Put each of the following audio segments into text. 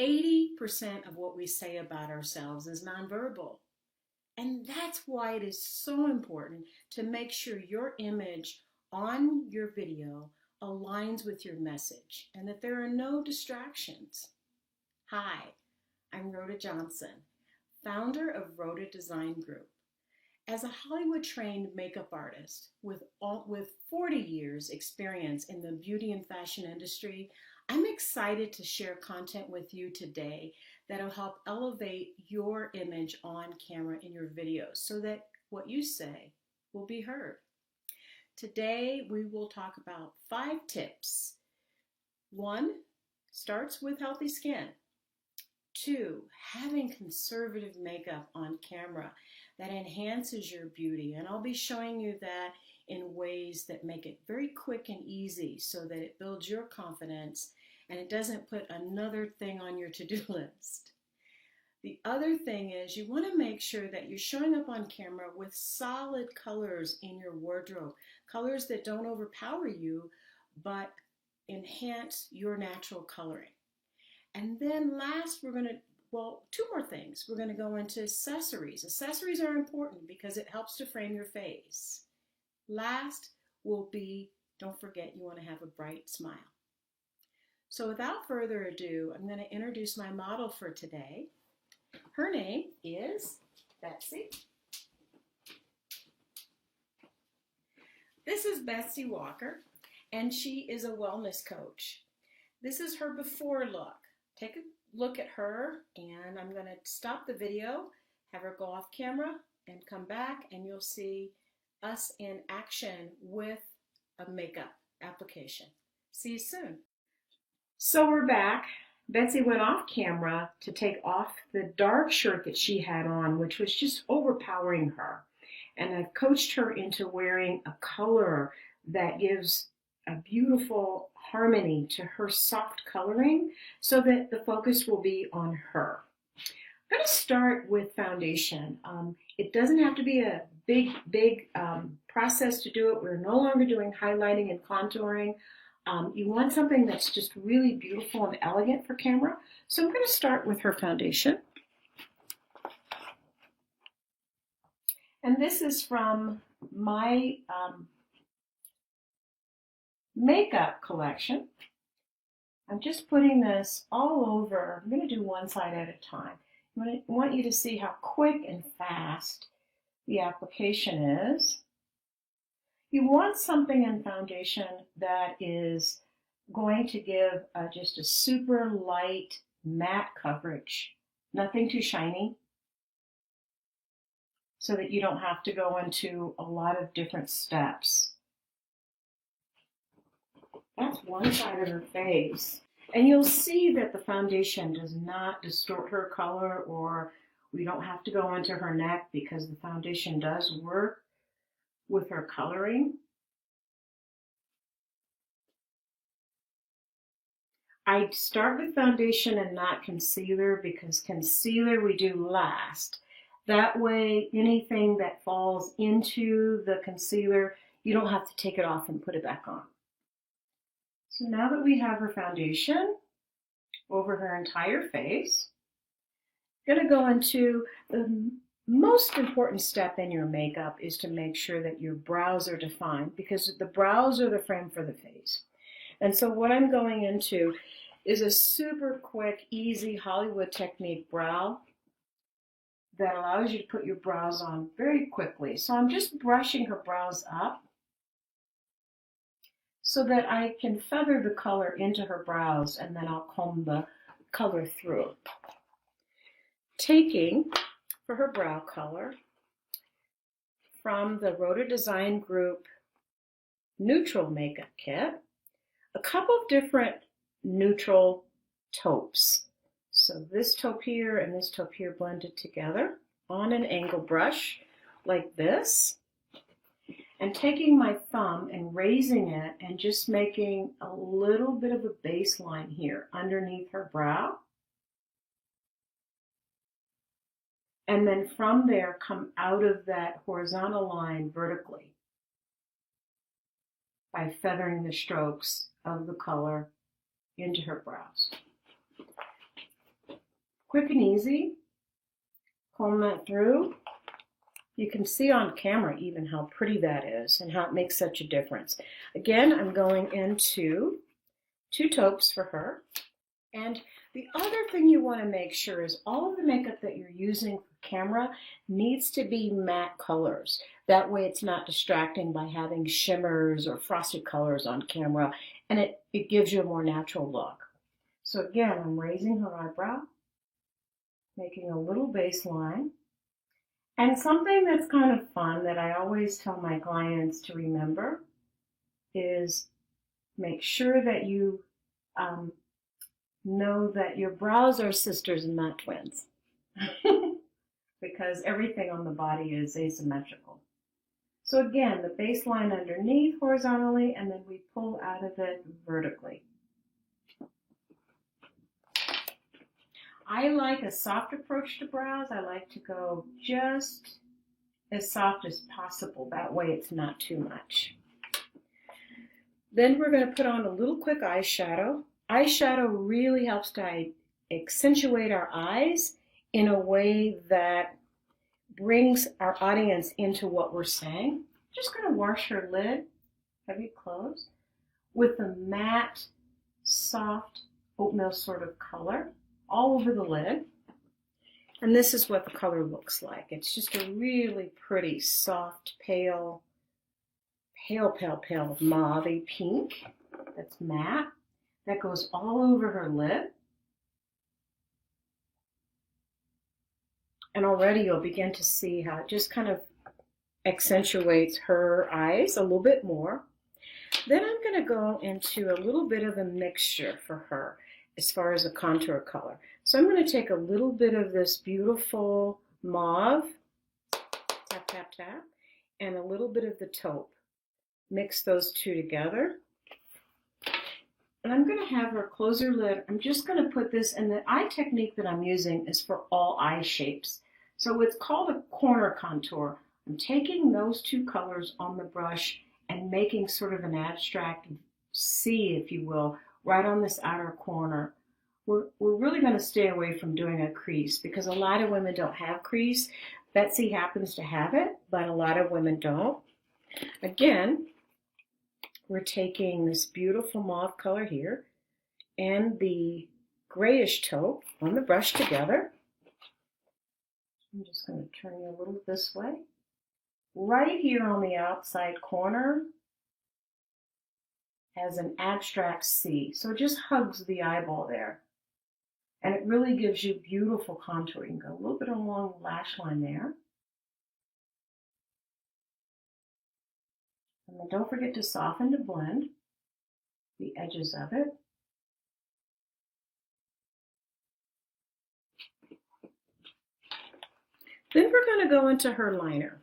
80% of what we say about ourselves is nonverbal. And that's why it is so important to make sure your image on your video aligns with your message and that there are no distractions. Hi, I'm Rhoda Johnson, founder of Rhoda Design Group. As a Hollywood-trained makeup artist with 40 years experience in the beauty and fashion industry, I'm excited to share content with you today that'll help elevate your image on camera in your videos so that what you say will be heard. Today, we will talk about 5 tips. 1, starts with healthy skin. 2, having conservative makeup on camera that enhances your beauty. And I'll be showing you that in ways that make it very quick and easy so that it builds your confidence and it doesn't put another thing on your to-do list. The other thing is you want to make sure that you're showing up on camera with solid colors in your wardrobe, colors that don't overpower you but enhance your natural coloring. And then last, we're going to, 2 more things. We're going to go into accessories. Accessories are important because it helps to frame your face. Last will be, don't forget, you want to have a bright smile. So without further ado, I'm going to introduce my model for today. Her name is Betsy. This is Betsy Walker, and she is a wellness coach. This is her before look. Take a look at her, and I'm going to stop the video, have her go off camera, and come back, and you'll see us in action with a makeup application. See you soon. So we're back. Betsy went off camera to take off the dark shirt that she had on, which was just overpowering her. And I've coached her into wearing a color that gives a beautiful harmony to her soft coloring so that the focus will be on her. I'm going to start with foundation. It doesn't have to be a big process to do it. We're no longer doing highlighting and contouring. You want something that's just really beautiful and elegant for camera. So I'm going to start with her foundation. And this is from my makeup collection. I'm just putting this all over. I'm going to do one side at a time. I want you to see how quick and fast the application is. You want something in foundation that is going to give just a super light matte coverage, nothing too shiny, so that you don't have to go into a lot of different steps. That's one side of her face. And you'll see that the foundation does not distort her color, or we don't have to go into her neck because the foundation does work with her coloring. I start with foundation and not concealer because concealer we do last. That way, anything that falls into the concealer, you don't have to take it off and put it back on. So now that we have her foundation over her entire face, I'm going to go into the most important step in your makeup is to make sure that your brows are defined because the brows are the frame for the face. And so what I'm going into is a super quick, easy Hollywood technique brow that allows you to put your brows on very quickly. So I'm just brushing her brows up so that I can feather the color into her brows, and then I'll comb the color through. Taking, for her brow color, from the Rhoda Design Group Neutral Makeup Kit, a couple of different neutral taupes. So this taupe here and this taupe here blended together on an angle brush like this, and taking my thumb and raising it and just making a little bit of a baseline here underneath her brow. And then from there come out of that horizontal line vertically by feathering the strokes of the color into her brows. Quick and easy. Comb that through. You can see on camera even how pretty that is and how it makes such a difference. Again, I'm going into 2 taupes for her. And the other thing you want to make sure is all of the makeup that you're using for camera needs to be matte colors. That way it's not distracting by having shimmers or frosted colors on camera, and it gives you a more natural look. So again, I'm raising her eyebrow, making a little base line. And something that's kind of fun that I always tell my clients to remember is make sure that you know that your brows are sisters and not twins because everything on the body is asymmetrical. So again, the baseline underneath horizontally, and then we pull out of it vertically. I like a soft approach to brows. I like to go just as soft as possible. That way it's not too much. Then we're going to put on a little quick eyeshadow. Eyeshadow really helps to accentuate our eyes in a way that brings our audience into what we're saying. Just going to wash her lid, have you close, with a matte, soft oatmeal sort of color all over the lid. And this is what the color looks like. It's just a really pretty, soft, pale mauve pink that's matte. That goes all over her lid. And already you'll begin to see how it just kind of accentuates her eyes a little bit more. Then I'm going to go into a little bit of a mixture for her as far as a contour color. So I'm going to take a little bit of this beautiful mauve, tap, tap, tap, and a little bit of the taupe. Mix those two together. And I'm going to have her close her lid. I'm just going to put this, and the eye technique that I'm using is for all eye shapes. So it's called a corner contour. I'm taking those 2 colors on the brush and making sort of an abstract C, if you will, right on this outer corner. We're really going to stay away from doing a crease because a lot of women don't have crease. Betsy happens to have it, but a lot of women don't. Again, we're taking this beautiful mauve color here and the grayish taupe on the brush together. I'm just going to turn you a little this way. Right here on the outside corner has an abstract C. So it just hugs the eyeball there. And it really gives you beautiful contour. You can go a little bit along the lash line there. And then don't forget to soften to blend the edges of it. Then we're going to go into her liner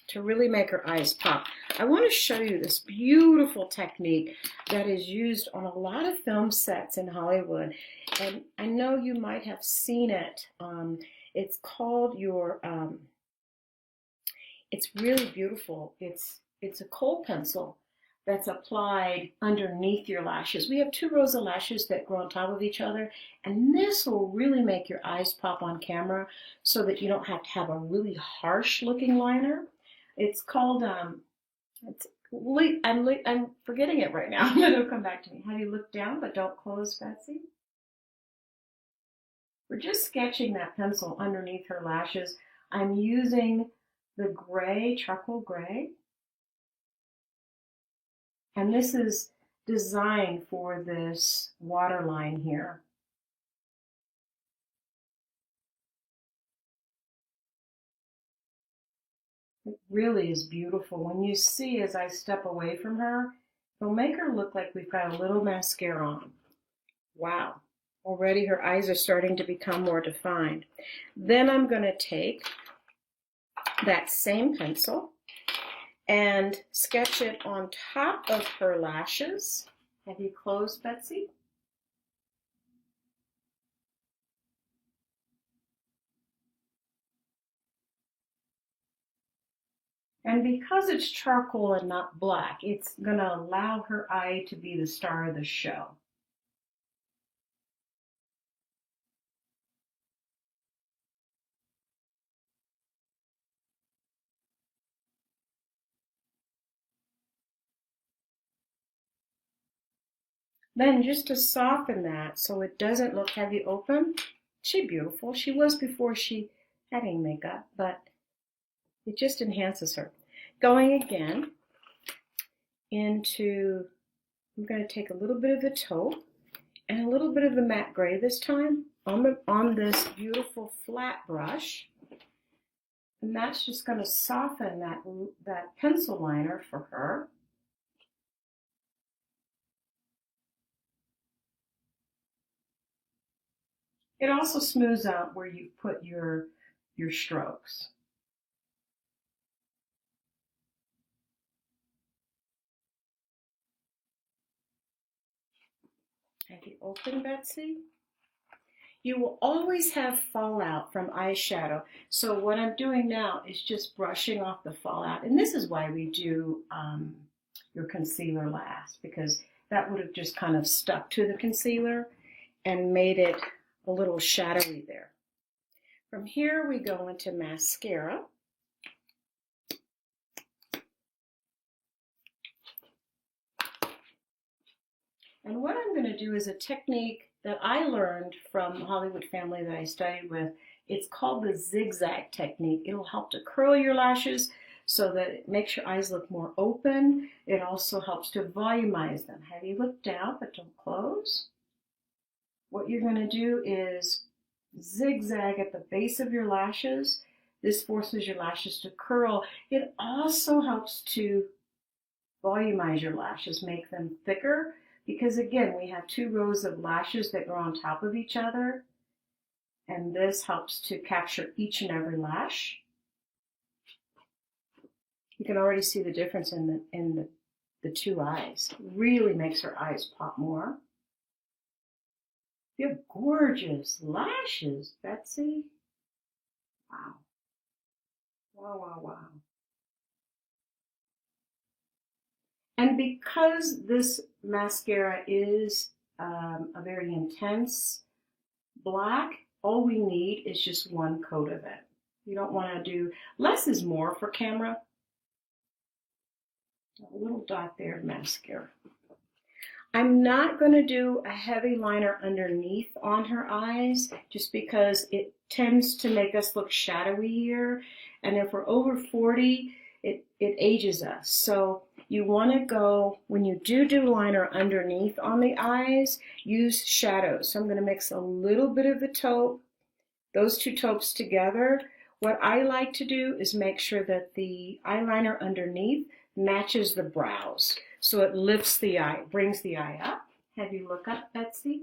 to really make her eyes pop. I want to show you this beautiful technique that is used on a lot of film sets in Hollywood. And I know you might have seen it. It's called it's really beautiful. It's a kohl pencil that's applied underneath your lashes. We have 2 rows of lashes that grow on top of each other, and this will really make your eyes pop on camera so that you don't have to have a really harsh looking liner. It's called, I'm forgetting it right now, but it'll come back to me. How do you look down but don't close, Betsy? We're just sketching that pencil underneath her lashes. I'm using the gray, charcoal gray. And this is designed for this waterline here. It really is beautiful. When you see as I step away from her, it'll make her look like we've got a little mascara on. Wow. Already her eyes are starting to become more defined. Then I'm going to take that same pencil and sketch it on top of her lashes. Have you closed, Betsy? And because it's charcoal and not black, it's going to allow her eye to be the star of the show. Then just to soften that so it doesn't look heavy open, she's beautiful. She was before she had any makeup, but it just enhances her. Going again into, I'm going to take a little bit of the taupe and a little bit of the matte gray this time on this beautiful flat brush. And that's just going to soften that pencil liner for her. It also smooths out where you put your strokes. Have you opened, Betsy? You will always have fallout from eyeshadow. So what I'm doing now is just brushing off the fallout. And this is why we do your concealer last, because that would have just kind of stuck to the concealer and made it a little shadowy there. From here we go into mascara. And what I'm going to do is a technique that I learned from Hollywood family that I studied with. It's called the zigzag technique. It'll help to curl your lashes so that it makes your eyes look more open. It also helps to volumize them. Have you looked down but don't close? What you're going to do is zigzag at the base of your lashes. This forces your lashes to curl. It also helps to volumize your lashes, make them thicker. Because again, we have 2 rows of lashes that grow on top of each other, and this helps to capture each and every lash. You can already see the difference in the 2 eyes. It really makes her eyes pop more. You have gorgeous lashes, Betsy. Wow. Wow, wow, wow. And because this mascara is a very intense black, all we need is just 1 coat of it. You don't want to do, less is more for camera. A little dot there of mascara. I'm not going to do a heavy liner underneath on her eyes just because it tends to make us look shadowy here. And if we're over 40, it ages us. So you want to go, when you do liner underneath on the eyes, use shadows. So I'm going to mix a little bit of the taupe, those 2 taupes together. What I like to do is make sure that the eyeliner underneath matches the brows. So it lifts the eye, brings the eye up. Have you look up, Betsy?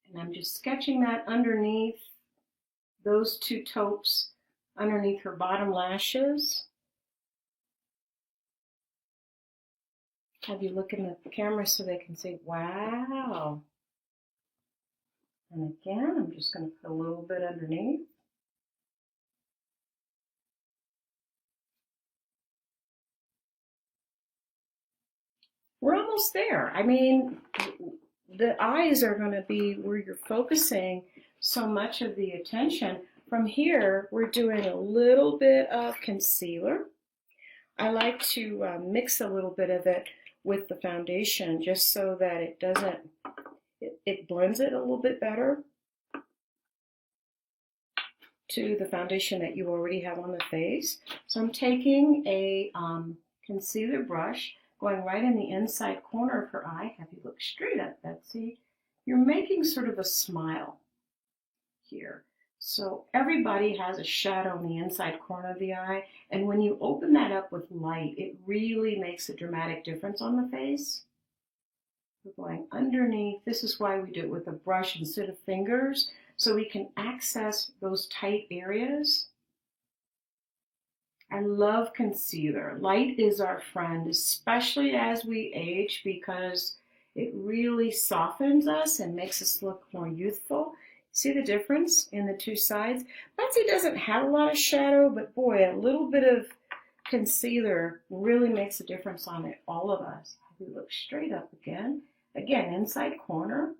And I'm just sketching that underneath those 2 taupes, underneath her bottom lashes. Have you look in the camera so they can see, wow. And again, I'm just going to put a little bit underneath. We're almost there. I mean, the eyes are going to be where you're focusing so much of the attention. From here, we're doing a little bit of concealer. I like to mix a little bit of it with the foundation just so that it doesn't, it blends it a little bit better to the foundation that you already have on the face. So I'm taking a concealer brush, going right in the inside corner of her eye. Have you look straight up, Betsy? You're making sort of a smile here. So everybody has a shadow in the inside corner of the eye, and when you open that up with light, it really makes a dramatic difference on the face. We're going underneath. This is why we do it with a brush instead of fingers, so we can access those tight areas. I love concealer. Light is our friend, especially as we age, because it really softens us and makes us look more youthful. See the difference in the 2 sides? Betsy doesn't have a lot of shadow, but boy, a little bit of concealer really makes a difference on it, all of us. We look straight up again. Again, inside corner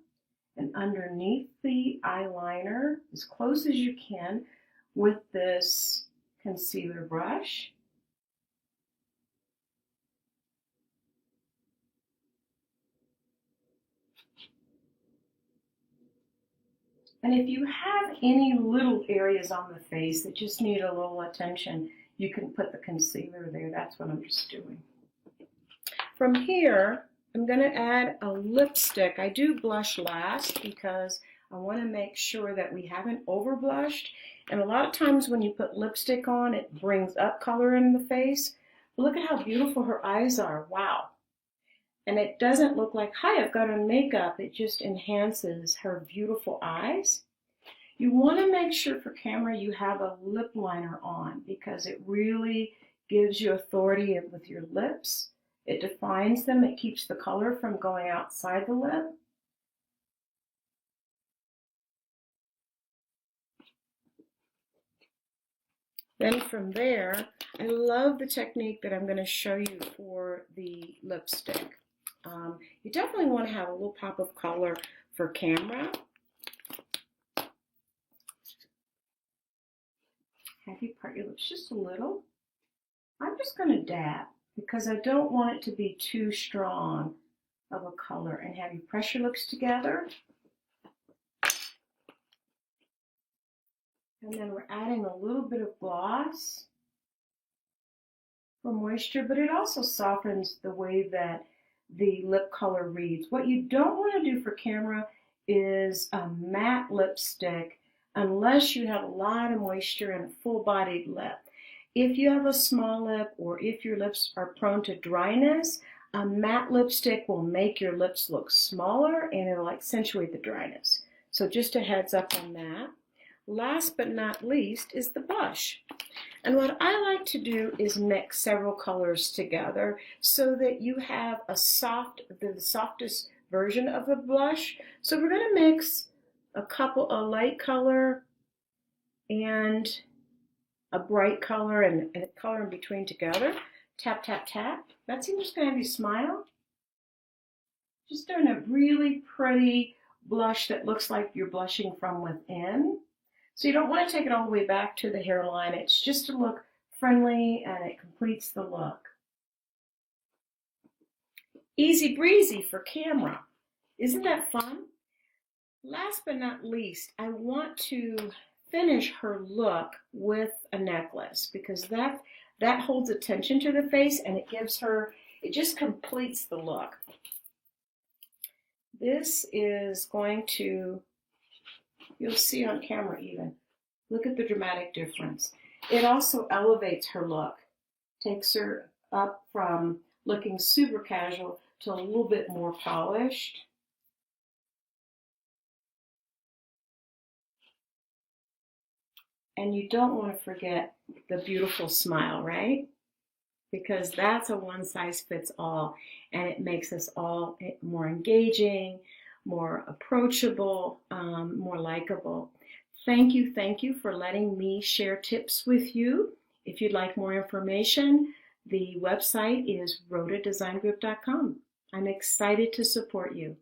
and underneath the eyeliner, as close as you can with this concealer brush. And if you have any little areas on the face that just need a little attention, you can put the concealer there. That's what I'm just doing. From here, I'm going to add a lipstick. I do blush last because I want to make sure that we haven't over blushed. And a lot of times when you put lipstick on, it brings up color in the face. But look at how beautiful her eyes are. Wow. And it doesn't look like, hi, I've got on makeup. It just enhances her beautiful eyes. You want to make sure for camera you have a lip liner on because it really gives you authority with your lips. It defines them. It keeps the color from going outside the lip. Then from there, I love the technique that I'm going to show you for the lipstick. You definitely want to have a little pop of color for camera. Have you part your lips just a little. I'm just going to dab because I don't want it to be too strong of a color. And have you press your lips together. And then we're adding a little bit of gloss for moisture, but it also softens the way that the lip color reads. What you don't want to do for camera is a matte lipstick unless you have a lot of moisture and a full-bodied lip. If you have a small lip or if your lips are prone to dryness, a matte lipstick will make your lips look smaller and it'll accentuate the dryness. So just a heads up on that. Last but not least is the blush. And what I like to do is mix several colors together so that you have the softest version of the blush. So we're going to mix a light color and a bright color and a color in between together. Tap, tap, tap. That's just going to have you smile. Just doing a really pretty blush that looks like you're blushing from within. So you don't want to take it all the way back to the hairline. It's just to look friendly and it completes the look. Easy breezy for camera. Isn't that fun? Last but not least, I want to finish her look with a necklace because that holds attention to the face and it just completes the look. This is going to, you'll see on camera even. Look at the dramatic difference. It also elevates her look, takes her up from looking super casual to a little bit more polished. And you don't want to forget the beautiful smile, right? Because that's a one-size-fits-all, and it makes us all more engaging, more approachable, more likable. Thank you for letting me share tips with you. If you'd like more information, the website is rhodadesigngroup.com. I'm excited to support you.